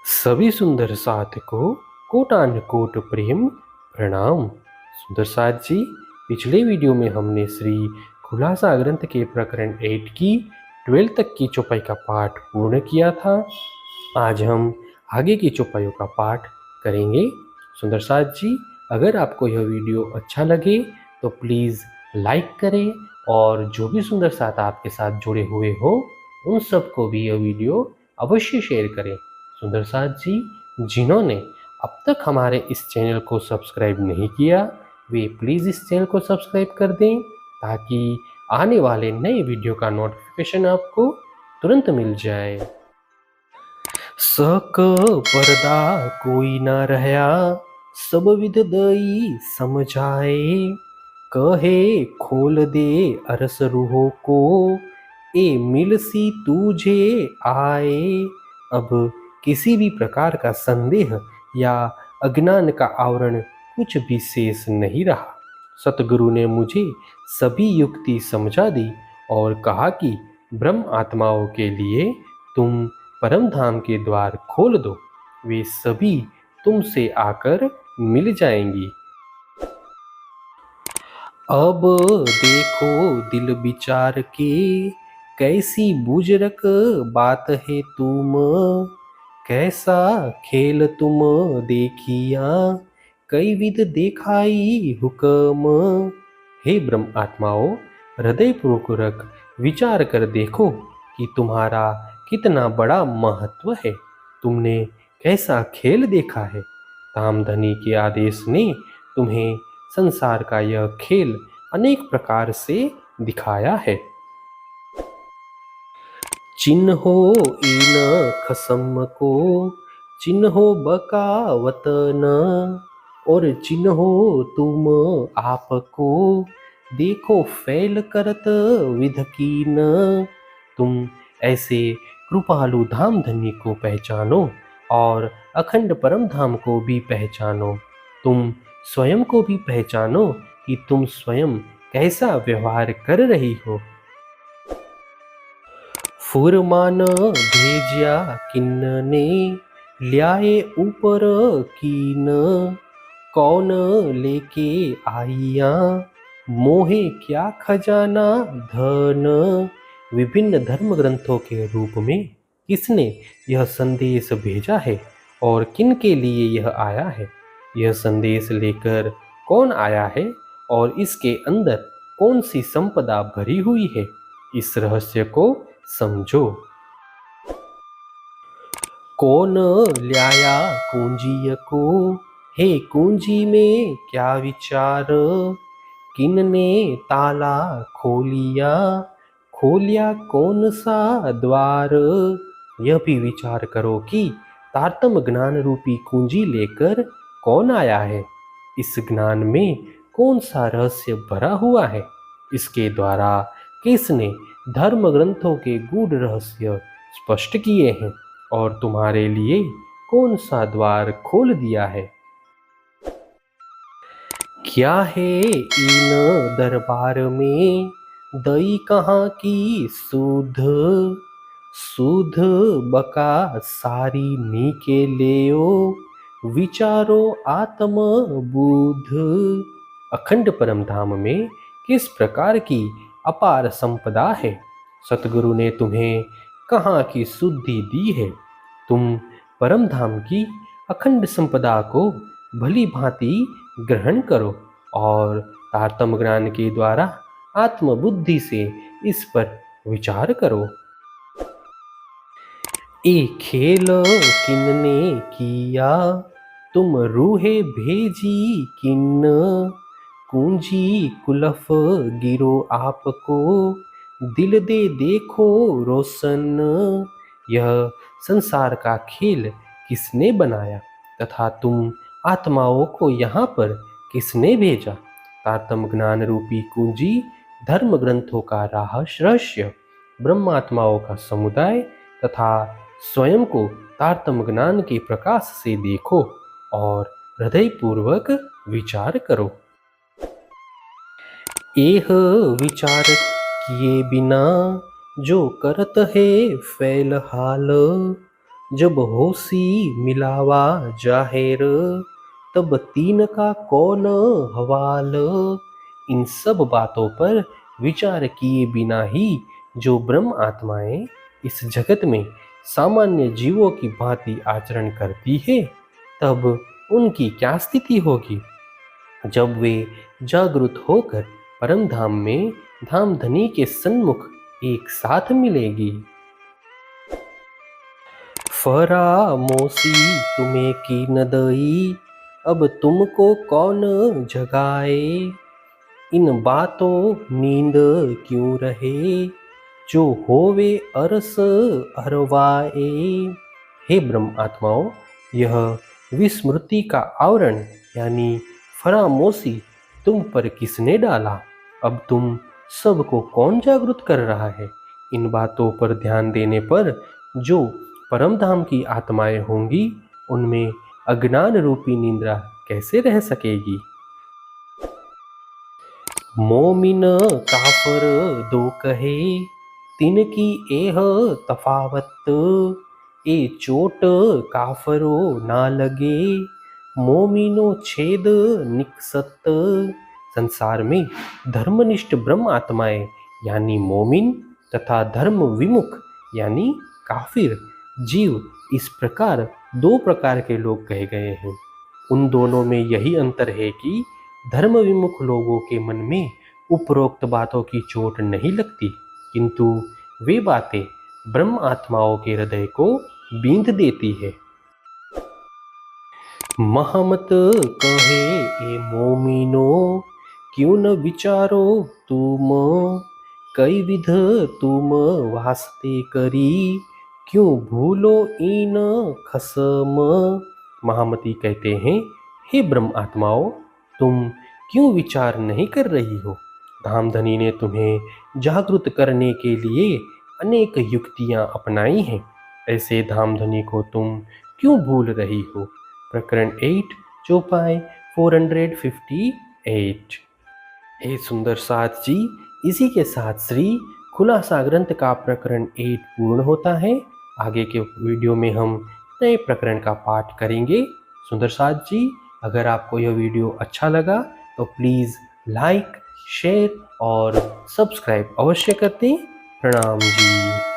सभी सुंदर साथ को कोटान कोट प्रेम प्रणाम। सुंदर साथ जी, पिछले वीडियो में हमने श्री खुलासा ग्रंथ के प्रकरण 8 की 12 तक की चौपाई का पाठ पूर्ण किया था। आज हम आगे की चौपाइयों का पाठ करेंगे। सुंदर साथ जी, अगर आपको यह वीडियो अच्छा लगे तो प्लीज़ लाइक करें और जो भी सुंदर साथ आपके साथ जुड़े हुए हो उन सबको भी यह वीडियो अवश्य शेयर करें। सुंदर साथ जी, जिन्होंने अब तक हमारे इस चैनल को सब्सक्राइब नहीं किया वे प्लीज़ इस चैनल को सब्सक्राइब कर दें ताकि आने वाले नए वीडियो का नोटिफिकेशन आपको तुरंत मिल जाए। सक पर्दा कोई ना रहया, सब विध दई समझाए। कहे खोल दे अरस रूहो को, ए मिलसी तुझे आए। अब किसी भी प्रकार का संदेह या अज्ञान का आवरण कुछ भी शेष नहीं रहा। सतगुरु ने मुझे सभी युक्ति समझा दी और कहा कि ब्रह्म आत्माओं के लिए तुम परम धाम के द्वार खोल दो, वे सभी तुमसे आकर मिल जाएंगी। अब देखो दिल विचार के, कैसी बुजुर्ग बात है तुम। कैसा खेल तुम देखिया, कई विध देखाई हुक्म। हे ब्रह्म आत्माओं, हृदय पूर्वक विचार कर देखो कि तुम्हारा कितना बड़ा महत्व है। तुमने कैसा खेल देखा है। कामधनी के आदेश ने तुम्हें संसार का यह खेल अनेक प्रकार से दिखाया है। चिन्हो इन खसम को, चिन्हो बकावत न, और चिन्हो तुम आपको, देखो फैल करत विध कीन। तुम ऐसे कृपालु धाम धनी को पहचानो और अखंड परम धाम को भी पहचानो। तुम स्वयं को भी पहचानो कि तुम स्वयं कैसा व्यवहार कर रही हो। फुरमान भेजिया किन्ने, ल्याए ऊपर कीन। कौन लेके आइया, मोहे क्या खजाना धन। विभिन्न धर्म ग्रंथों के रूप में किसने यह संदेश भेजा है और किन के लिए यह आया है। यह संदेश लेकर कौन आया है और इसके अंदर कौन सी संपदा भरी हुई है, इस रहस्य को समझो। कौन ल्याया कुंजी को, हे कुंजी में क्या विचार। किनने ताला खोलिया, खोलिया कौन सा द्वार। यह भी विचार करो कि तारतम ज्ञान रूपी कुंजी लेकर कौन आया है। इस ज्ञान में कौन सा रहस्य भरा हुआ है। इसके द्वारा किसने धर्म ग्रंथों के गूढ़ रहस्य स्पष्ट किए हैं और तुम्हारे लिए कौन सा द्वार खोल दिया है। क्या है इन दरबार में, दई कहाँ की सुध। सुध बका सारी नीके लेओ, विचारो आत्म बुध। अखंड परम धाम में किस प्रकार की अपार संपदा है। सतगुरु ने तुम्हें कहाँ की शुद्धि दी है। तुम परम धाम की अखंड संपदा को भली भांति ग्रहण करो और तारतम ज्ञान के द्वारा आत्मबुद्धि से इस पर विचार करो। ए खेल किन्ने किया, तुम रूहे भेजी किन्न। कुंजी कुलफ गिरो आपको, दिल दे देखो रोशन। यह संसार का खेल किसने बनाया तथा तुम आत्माओं को यहाँ पर किसने भेजा। तारतम ज्ञान रूपी कुंजी धर्म ग्रंथों का रहस्य, ब्रह्मात्माओं का समुदाय तथा स्वयं को तारतम ज्ञान के प्रकाश से देखो और हृदय पूर्वक विचार करो। एह विचार किए बिना, जो करत है फैल हाल। जब होसी मिलावा जाहिर, तब तीन का कौन हवाल। इन सब बातों पर विचार किए बिना ही जो ब्रह्म आत्माएं इस जगत में सामान्य जीवों की भांति आचरण करती है, तब उनकी क्या स्थिति होगी जब वे जागृत होकर परम धाम में धामधनी के सन्मुख एक साथ मिलेगी। फरामोशी तुम्हें की न दई, अब तुमको कौन जगाए। इन बातों नींद क्यों रहे, जो होवे अरस अरवाए। हे ब्रह्म आत्माओं, यह विस्मृति का आवरण यानी फरामोशी तुम पर किसने डाला। अब तुम सबको कौन जागृत कर रहा है। इन बातों पर ध्यान देने पर जो परम धाम की आत्माएं होंगी, उनमें अज्ञान रूपी निंद्रा कैसे रह सकेगी। मोमिन काफर दो कहे, तिनकी एह तफावत। ए चोट काफरो ना लगे, मोमिनो छेद निकसत। संसार में धर्मनिष्ठ ब्रह्म आत्माएं यानी मोमिन तथा धर्म विमुख यानी काफिर जीव इस प्रकार दो प्रकार के लोग कहे गए हैं। उन दोनों में यही अंतर है कि धर्म विमुख लोगों के मन में उपरोक्त बातों की चोट नहीं लगती, किंतु वे बातें ब्रह्म आत्माओं के हृदय को बींध देती है। महमत कहे ए मोमिनो, क्यों न विचारो तुम। कई विध तुम वास्ते करी, क्यों भूलो इन खसम। महामती कहते हैं, हे ब्रह्म आत्माओं, तुम क्यों विचार नहीं कर रही हो। धामधनी ने तुम्हें जागृत करने के लिए अनेक युक्तियां अपनाई हैं। ऐसे धामधनी को तुम क्यों भूल रही हो। प्रकरण 8 चौपाई 458। हे सुंदर साथ जी, इसी के साथ श्री खुलासा ग्रंथ का प्रकरण 8 पूर्ण होता है। आगे के वीडियो में हम नए प्रकरण का पाठ करेंगे। सुंदर साथ जी, अगर आपको यह वीडियो अच्छा लगा तो प्लीज़ लाइक, शेयर और सब्सक्राइब अवश्य करते। प्रणाम जी।